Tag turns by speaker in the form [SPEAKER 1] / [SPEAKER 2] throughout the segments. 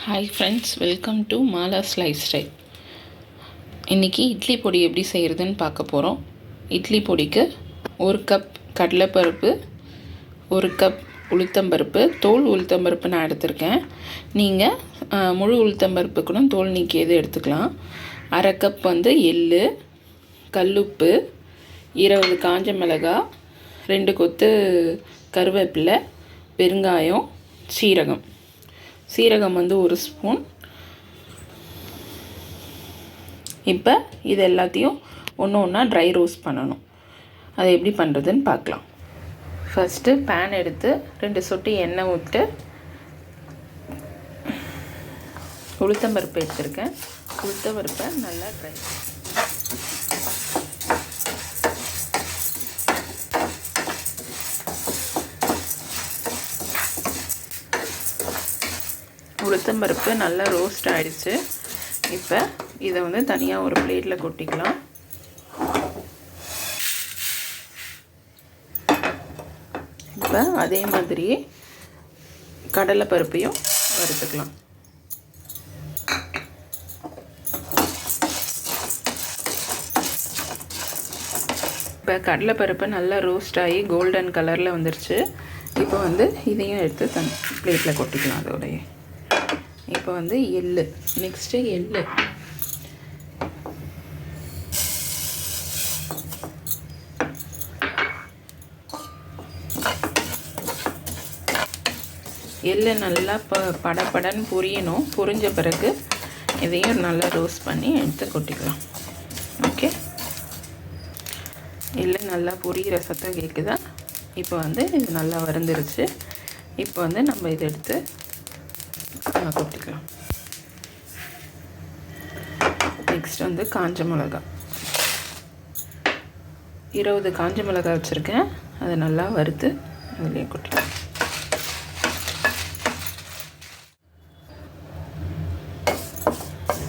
[SPEAKER 1] Hi friends, welcome to Mala's life style. இன்றைக்கி இட்லி பொடி எப்படி செய்கிறதுன்னு பார்க்க போகிறோம். இட்லி பொடிக்கு 1 கப் கடலைப்பருப்பு, 1 கப் உளுத்தம்பருப்பு, தோல் உளுத்தம்பருப்பு நான் எடுத்திருக்கேன். நீங்கள் முழு உளுத்தம்பருப்பு கூட தோல் நீக்கியது எடுத்துக்கலாம். 1/2 கப் எள்ளு, கல்லுப்பு, 20 காஞ்ச மிளகாய், 2 கொத்து கருவேப்பிலை, பெருங்காயம், சீரகம் 1 ஸ்பூன். இப்போ இது எல்லாத்தையும் ஒன்று ஒன்றா ட்ரை ரோஸ்ட் பண்ணணும். அதை எப்படி பண்ணுறதுன்னு பார்க்கலாம். ஃபஸ்ட்டு பேன் எடுத்து 2 சொட்டு எண்ணெய் விட்டு உளுத்தம்பருப்பு எடுத்துருக்கேன். உளுத்தம்பருப்பை நல்லா ட்ரை உளுத்தம்பருப்பு நல்லா ரோஸ்ட் ஆகிடுச்சு. இப்போ இதை தனியாக ஒரு பிளேட்டில் கொட்டிக்கலாம். இப்போ அதே மாதிரி கடலைப்பருப்பையும் வறுத்துக்கலாம். இப்போ கடலைப்பருப்பு நல்லா ரோஸ்ட் ஆகி கோல்டன் கலரில் வந்துருச்சு. இப்போ இதையும் எடுத்து பிளேட்டில் கொட்டிக்கலாம். அதோடைய இப்போ எள்ளு, நெக்ஸ்ட்டு எள்ளு, எள்ளு நல்லா படன்னு பொரியணும். பொரிஞ்ச பிறகு இதையும் நல்லா ரோஸ்ட் பண்ணி எடுத்து கொட்டிக்கலாம். ஓகே, எள்ளு நல்லா பொரியிற சத்தம் கேட்குதா? இப்போ இது நல்லா வறுந்துருச்சு. இப்போ நம்ம இதை எடுத்து கொட்டிக்கலாம். நெக்ஸ்ட் காஞ்ச மிளகாய், 20 காஞ்ச மிளகாய் வச்சுருக்கேன். அதை நல்லா வறுத்து அதுலேயே கொட்டிக்கலாம்.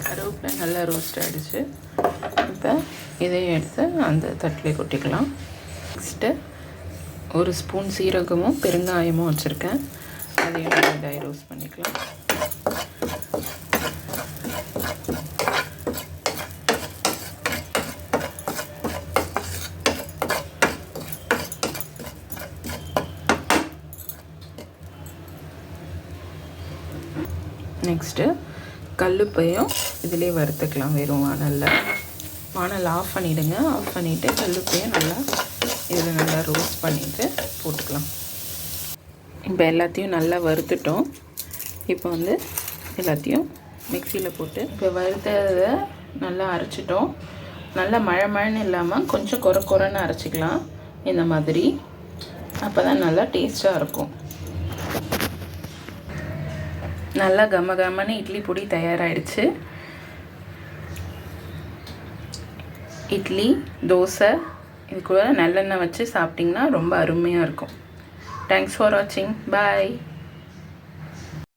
[SPEAKER 1] கருவேப்பிலை நல்லா ரோஸ்ட் ஆகிடுச்சு. இப்போ இதையும் எடுத்து அந்த தட்டிலே கொட்டிக்கலாம். நெக்ஸ்ட்டு 1 ஸ்பூன் சீரகமும் பெருங்காயமும் வச்சுருக்கேன். அதையும் நல்லா ட்ரை ரோஸ்ட் பண்ணிக்கலாம். நெக்ஸ்ட்டு கல்லுப்பையும் இதிலே வறுத்துக்கலாம். வெறும் வானல் ஆஃப் பண்ணிவிடுங்க. ஆஃப் பண்ணிவிட்டு கல்லுப்பையும் நல்லா இதில் நல்லா ரோஸ்ட் பண்ணிவிட்டு போட்டுக்கலாம். இப்போ எல்லாத்தையும் நல்லா வறுத்துட்டோம். இப்போ எல்லாத்தையும் மிக்சியில் போட்டு இப்போ வறுத்ததை நல்லா அரைச்சிட்டோம். நல்லா மழைன்னு இல்லாமல் கொஞ்சம் குறைன்னு அரைச்சிக்கலாம். இந்த மாதிரி அப்போ தான் நல்லா டேஸ்ட்டாக இருக்கும். நல்லா கமன்னு இட்லி பொடி தயாராகிடுச்சு. இட்லி, தோசை இது கூட நல்லெண்ணெய் வச்சு சாப்பிட்டிங்கன்னா ரொம்ப அருமையாக இருக்கும். தேங்க்ஸ் ஃபார் வாட்சிங். பாய்.